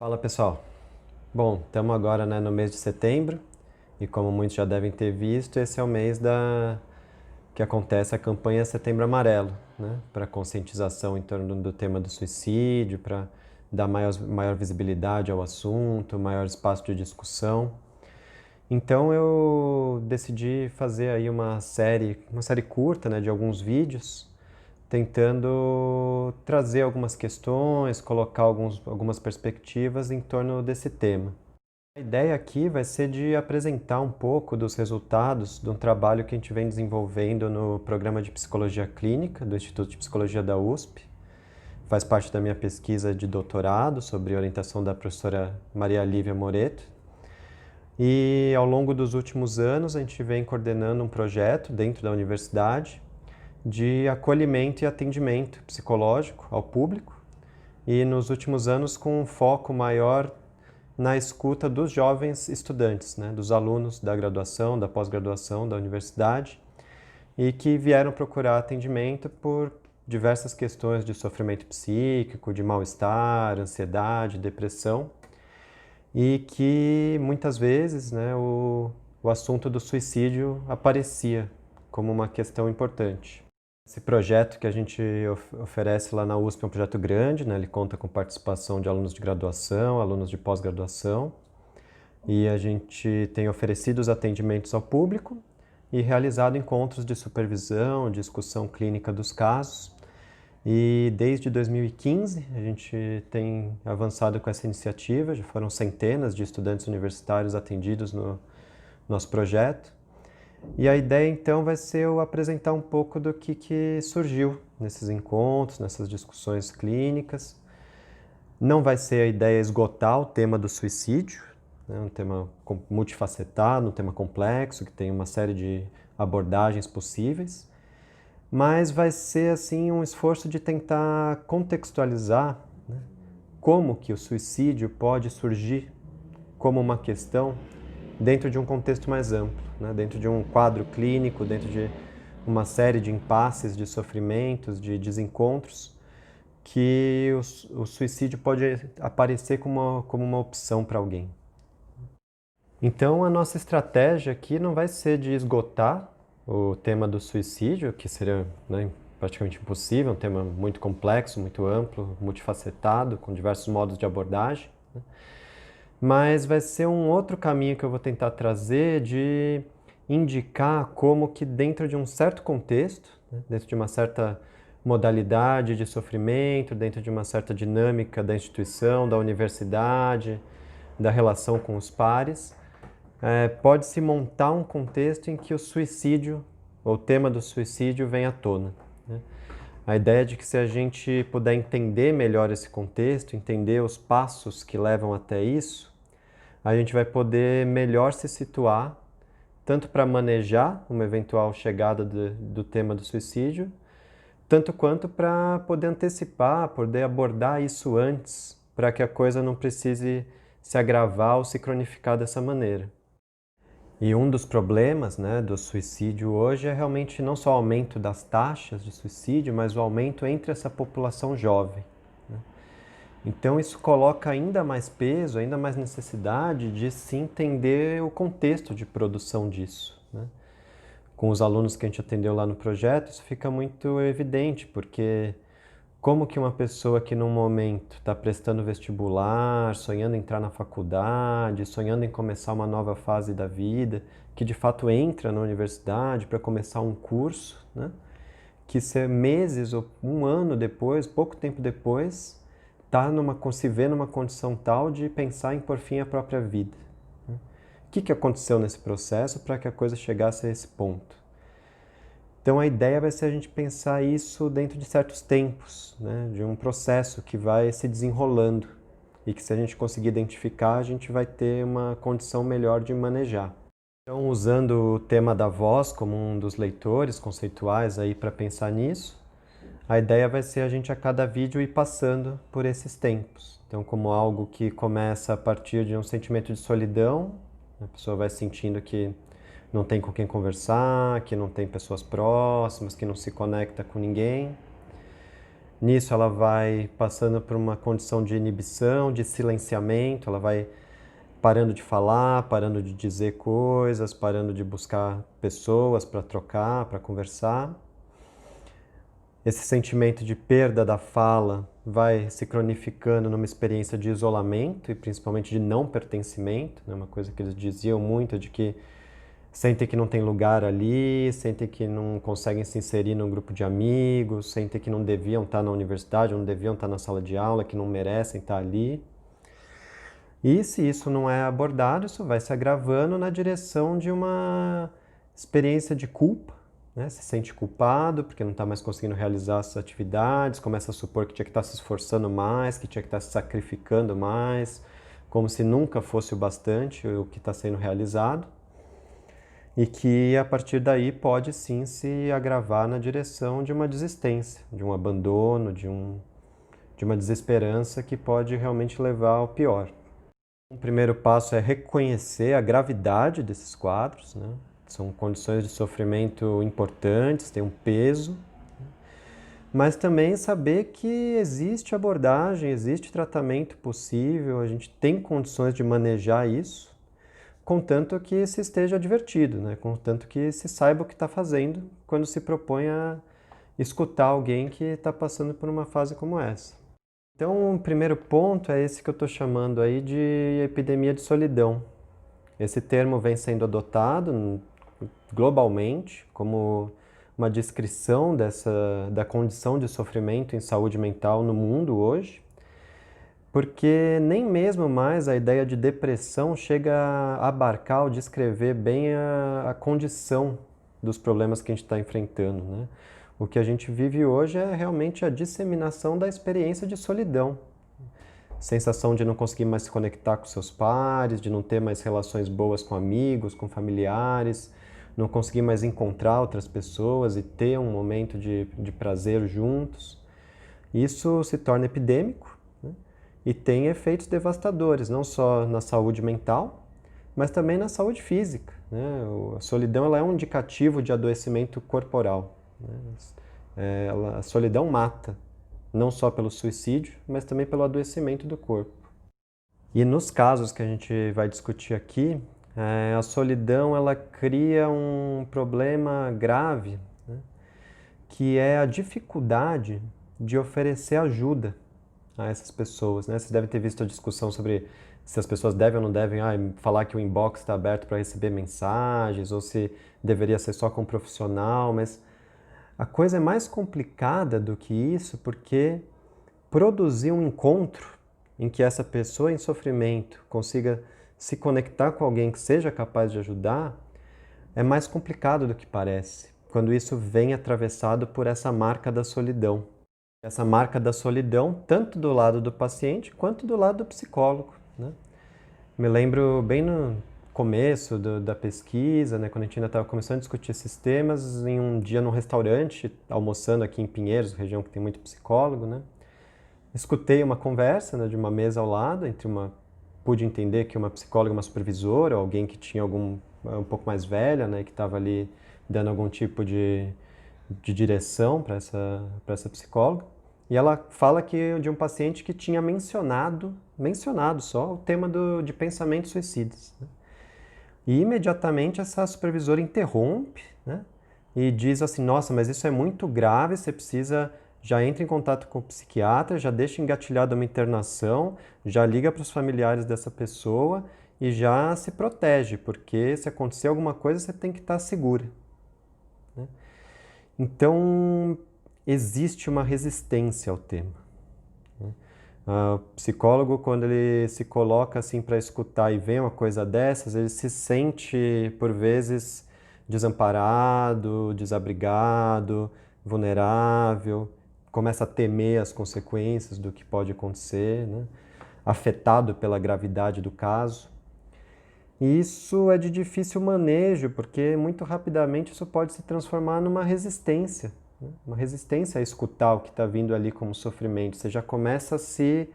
Fala pessoal, bom, estamos agora no mês de setembro e como muitos já devem ter visto, esse é o mês que acontece a campanha Setembro Amarelo, para conscientização em torno do tema do suicídio, para dar maior visibilidade ao assunto, maior espaço de discussão. Então eu decidi fazer aí uma série curta, de alguns vídeos, tentando trazer algumas questões, colocar algumas perspectivas em torno desse tema. A ideia aqui vai ser de apresentar um pouco dos resultados de um trabalho que a gente vem desenvolvendo no programa de Psicologia Clínica do Instituto de Psicologia da USP. Faz parte da minha pesquisa de doutorado sobre orientação da professora Maria Lívia Moreto. E ao longo dos últimos anos a gente vem coordenando um projeto dentro da universidade de acolhimento e atendimento psicológico ao público e nos últimos anos com um foco maior na escuta dos jovens estudantes, dos alunos da graduação, da pós-graduação da universidade e que vieram procurar atendimento por diversas questões de sofrimento psíquico, de mal-estar, ansiedade, depressão e que muitas vezes o assunto do suicídio aparecia como uma questão importante. Esse projeto que a gente oferece lá na USP é um projeto grande, ele conta com participação de alunos de graduação, alunos de pós-graduação, e a gente tem oferecido os atendimentos ao público e realizado encontros de supervisão, discussão clínica dos casos. E desde 2015 a gente tem avançado com essa iniciativa, já foram centenas de estudantes universitários atendidos no nosso projeto. E a ideia então vai ser eu apresentar um pouco do que surgiu nesses encontros, nessas discussões clínicas. Não vai ser a ideia esgotar o tema do suicídio, um tema multifacetado, um tema complexo, que tem uma série de abordagens possíveis, mas vai ser assim um esforço de tentar contextualizar como que o suicídio pode surgir como uma questão dentro de um contexto mais amplo, dentro de um quadro clínico, dentro de uma série de impasses, de sofrimentos, de desencontros, que o suicídio pode aparecer como uma opção para alguém. Então a nossa estratégia aqui não vai ser de esgotar o tema do suicídio, que seria praticamente impossível, um tema muito complexo, muito amplo, multifacetado, com diversos modos de abordagem, mas vai ser um outro caminho que eu vou tentar trazer de indicar como que dentro de um certo contexto, dentro de uma certa modalidade de sofrimento, dentro de uma certa dinâmica da instituição, da universidade, da relação com os pares, pode-se montar um contexto em que o suicídio, ou o tema do suicídio, vem à tona. A ideia é de que se a gente puder entender melhor esse contexto, entender os passos que levam até isso, a gente vai poder melhor se situar, tanto para manejar uma eventual chegada do tema do suicídio, tanto quanto para poder antecipar, poder abordar isso antes, para que a coisa não precise se agravar ou se cronificar dessa maneira. E um dos problemas do suicídio hoje é realmente não só o aumento das taxas de suicídio, mas o aumento entre essa população jovem. Então isso coloca ainda mais peso, ainda mais necessidade de se entender o contexto de produção disso. Com os alunos que a gente atendeu lá no projeto, isso fica muito evidente, porque como que uma pessoa que num momento está prestando vestibular, sonhando em entrar na faculdade, sonhando em começar uma nova fase da vida, que de fato entra na universidade para começar um curso, que meses ou um ano depois, pouco tempo depois, se vê numa condição tal de pensar em pôr fim à própria vida. O que aconteceu nesse processo para que a coisa chegasse a esse ponto? Então a ideia vai ser a gente pensar isso dentro de certos tempos, de um processo que vai se desenrolando e que se a gente conseguir identificar, a gente vai ter uma condição melhor de manejar. Então, usando o tema da voz como um dos leitores conceituais aí para pensar nisso, a ideia vai ser a gente a cada vídeo ir passando por esses tempos. Então, como algo que começa a partir de um sentimento de solidão, a pessoa vai sentindo que não tem com quem conversar, que não tem pessoas próximas, que não se conecta com ninguém. Nisso ela vai passando por uma condição de inibição, de silenciamento, ela vai parando de falar, parando de dizer coisas, parando de buscar pessoas para trocar, para conversar. Esse sentimento de perda da fala vai se cronificando numa experiência de isolamento e principalmente de não pertencimento, né? Uma coisa que eles diziam muito de que sentem que não tem lugar ali, sentem que não conseguem se inserir num grupo de amigos, sentem que não deviam estar na universidade, não deviam estar na sala de aula, que não merecem estar ali. E se isso não é abordado, isso vai se agravando na direção de uma experiência de culpa, né? Se sente culpado porque não está mais conseguindo realizar essas atividades, começa a supor que tinha que estar se esforçando mais, que tinha que estar se sacrificando mais, como se nunca fosse o bastante o que está sendo realizado. E que a partir daí pode sim se agravar na direção de uma desistência, de um abandono, de uma desesperança que pode realmente levar ao pior. O primeiro passo é reconhecer a gravidade desses quadros, né? São condições de sofrimento importantes, têm um peso, mas também saber que existe abordagem, existe tratamento possível, a gente tem condições de manejar isso, contanto que se esteja advertido, né? Contanto que se saiba o que está fazendo quando se propõe a escutar alguém que está passando por uma fase como essa. Então, o primeiro ponto é esse que eu estou chamando aí de epidemia de solidão. Esse termo vem sendo adotado globalmente como uma descrição da condição de sofrimento em saúde mental no mundo hoje, porque nem mesmo mais a ideia de depressão chega a abarcar ou descrever bem a condição dos problemas que a gente está enfrentando, né? O que a gente vive hoje é realmente a disseminação da experiência de solidão. Sensação de não conseguir mais se conectar com seus pares, de não ter mais relações boas com amigos, com familiares, não conseguir mais encontrar outras pessoas e ter um momento de prazer juntos. Isso se torna epidêmico, né? E tem efeitos devastadores, não só na saúde mental, mas também na saúde física, né? A solidão ela é um indicativo de adoecimento corporal, né? A solidão mata, não só pelo suicídio, mas também pelo adoecimento do corpo. E nos casos que a gente vai discutir aqui, a solidão ela cria um problema grave, né? Que é a dificuldade de oferecer ajuda a essas pessoas, né? Vocês devem ter visto a discussão sobre se as pessoas devem ou não devem falar que o inbox está aberto para receber mensagens, ou se deveria ser só com um profissional, mas a coisa é mais complicada do que isso, porque produzir um encontro em que essa pessoa em sofrimento consiga se conectar com alguém que seja capaz de ajudar é mais complicado do que parece, quando isso vem atravessado por essa marca da solidão. Essa marca da solidão, tanto do lado do paciente quanto do lado do psicólogo, né? Me lembro bem no começo da pesquisa, né, quando a gente ainda estava começando a discutir esses temas, em um dia num restaurante, almoçando aqui em Pinheiros, região que tem muito psicólogo, né? Escutei uma conversa, né, de uma mesa ao lado, pude entender que uma psicóloga, uma supervisora, alguém que tinha um pouco mais velha, né, que estava ali dando algum tipo de direção para essa psicóloga. E ela fala de um paciente que tinha mencionado só o tema de pensamentos suicidas, né? E imediatamente essa supervisora interrompe, né? E diz assim, nossa, mas isso é muito grave, você precisa, já entra em contato com o psiquiatra, já deixa engatilhada uma internação, já liga para os familiares dessa pessoa e já se protege, porque se acontecer alguma coisa você tem que estar segura, né? Então, existe uma resistência ao tema, né? O psicólogo, quando ele se coloca assim para escutar e vê uma coisa dessas, ele se sente, por vezes, desamparado, desabrigado, vulnerável, começa a temer as consequências do que pode acontecer, né? Afetado pela gravidade do caso. E isso é de difícil manejo, porque muito rapidamente isso pode se transformar numa resistência, né? Uma resistência a escutar o que está vindo ali como sofrimento. Você já começa a se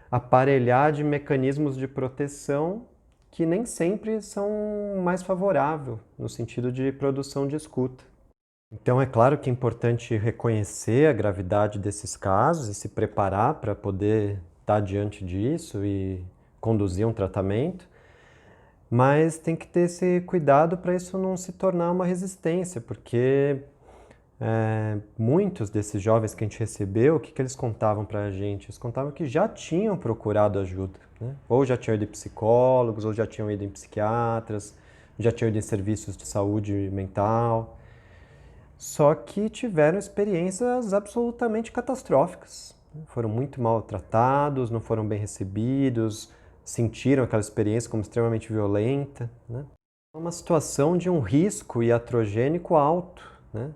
aparelhar de mecanismos de proteção que nem sempre são mais favoráveis no sentido de produção de escuta. Então, é claro que é importante reconhecer a gravidade desses casos e se preparar para poder estar diante disso e conduzir um tratamento, mas tem que ter esse cuidado para isso não se tornar uma resistência, porque muitos desses jovens que a gente recebeu, o que eles contavam para a gente? Eles contavam que já tinham procurado ajuda, né? Ou já tinham ido em psicólogos, ou já tinham ido em psiquiatras, já tinham ido em serviços de saúde mental, só que tiveram experiências absolutamente catastróficas. Foram muito maltratados, não foram bem recebidos, sentiram aquela experiência como extremamente violenta, né? É uma situação de um risco iatrogênico alto, né?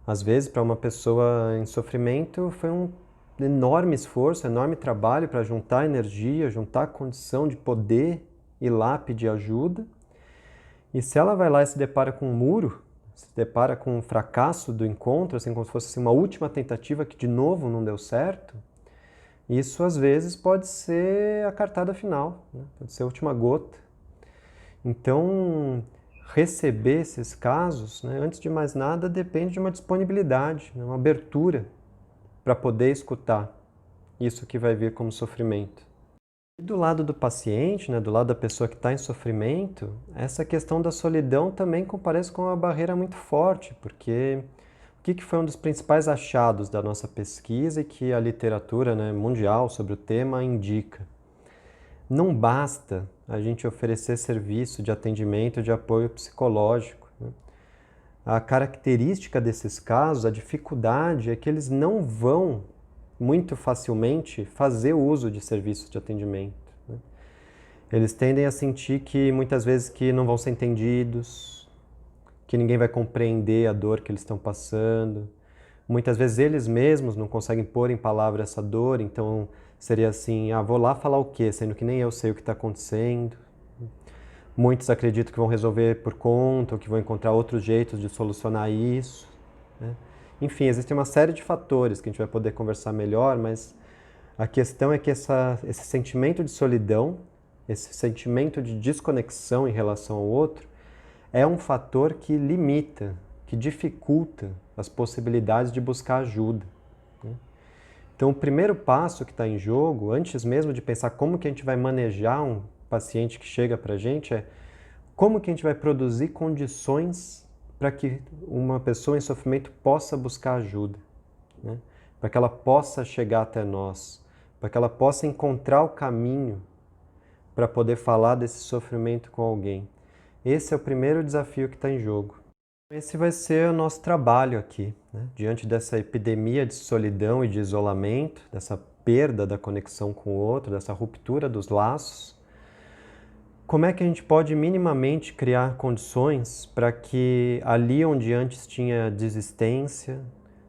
Às vezes, para uma pessoa em sofrimento, foi um enorme esforço, enorme trabalho para juntar energia, juntar condição de poder ir lá pedir ajuda. E se ela vai lá e se depara com um muro, se depara com um fracasso do encontro, assim como se fosse uma última tentativa que de novo não deu certo, isso às vezes pode ser a cartada final, né? Pode ser a última gota. Então, receber esses casos, né, antes de mais nada, depende de uma disponibilidade, né, uma abertura para poder escutar isso que vai vir como sofrimento. E do lado do paciente, né, do lado da pessoa que está em sofrimento, essa questão da solidão também comparece com uma barreira muito forte, porque o que foi um dos principais achados da nossa pesquisa e que a literatura, né, mundial sobre o tema indica? Não basta a gente oferecer serviço de atendimento, de apoio psicológico, né? A característica desses casos, a dificuldade é que eles não vão muito facilmente fazer uso de serviços de atendimento, né? Eles tendem a sentir que muitas vezes que não vão ser entendidos, que ninguém vai compreender a dor que eles estão passando. Muitas vezes eles mesmos não conseguem pôr em palavras essa dor, então seria assim, vou lá falar o quê? Sendo que nem eu sei o que está acontecendo. Muitos acreditam que vão resolver por conta, ou que vão encontrar outros jeitos de solucionar isso, né? Enfim, existe uma série de fatores que a gente vai poder conversar melhor, mas a questão é que esse sentimento de solidão, esse sentimento de desconexão em relação ao outro, é um fator que limita, que dificulta as possibilidades de buscar ajuda, né? Então, o primeiro passo que está em jogo, antes mesmo de pensar como que a gente vai manejar um paciente que chega para a gente, é como que a gente vai produzir condições para que uma pessoa em sofrimento possa buscar ajuda, né? Para que ela possa chegar até nós, para que ela possa encontrar o caminho para poder falar desse sofrimento com alguém. Esse é o primeiro desafio que está em jogo. Esse vai ser o nosso trabalho aqui, né? Diante dessa epidemia de solidão e de isolamento, dessa perda da conexão com o outro, dessa ruptura dos laços, como é que a gente pode minimamente criar condições para que ali onde antes tinha desistência,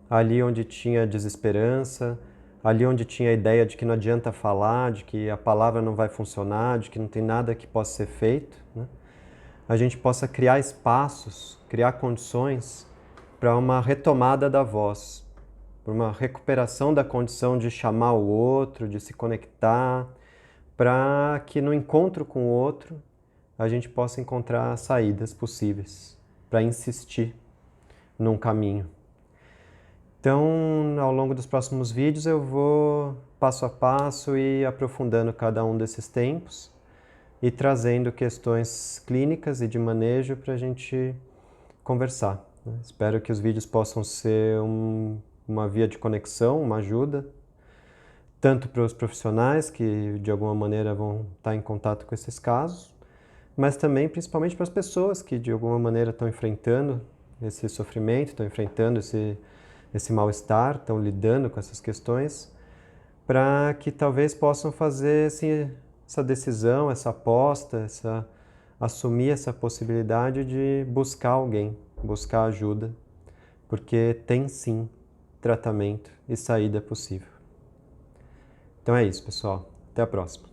ali onde tinha desesperança, ali onde tinha a ideia de que não adianta falar, de que a palavra não vai funcionar, de que não tem nada que possa ser feito, né? A gente possa criar espaços, criar condições para uma retomada da voz, para uma recuperação da condição de chamar o outro, de se conectar, para que no encontro com o outro a gente possa encontrar saídas possíveis, para insistir num caminho. Então, ao longo dos próximos vídeos eu vou passo a passo e aprofundando cada um desses tempos e trazendo questões clínicas e de manejo para a gente conversar, né? Espero que os vídeos possam ser uma via de conexão, uma ajuda, tanto para os profissionais que de alguma maneira vão estar em contato com esses casos, mas também principalmente para as pessoas que de alguma maneira estão enfrentando esse sofrimento, estão enfrentando esse mal-estar, estão lidando com essas questões, para que talvez possam fazer assim, essa decisão, essa aposta, assumir essa possibilidade de buscar alguém, buscar ajuda, porque tem sim tratamento e saída possível. Então é isso, pessoal. Até a próxima.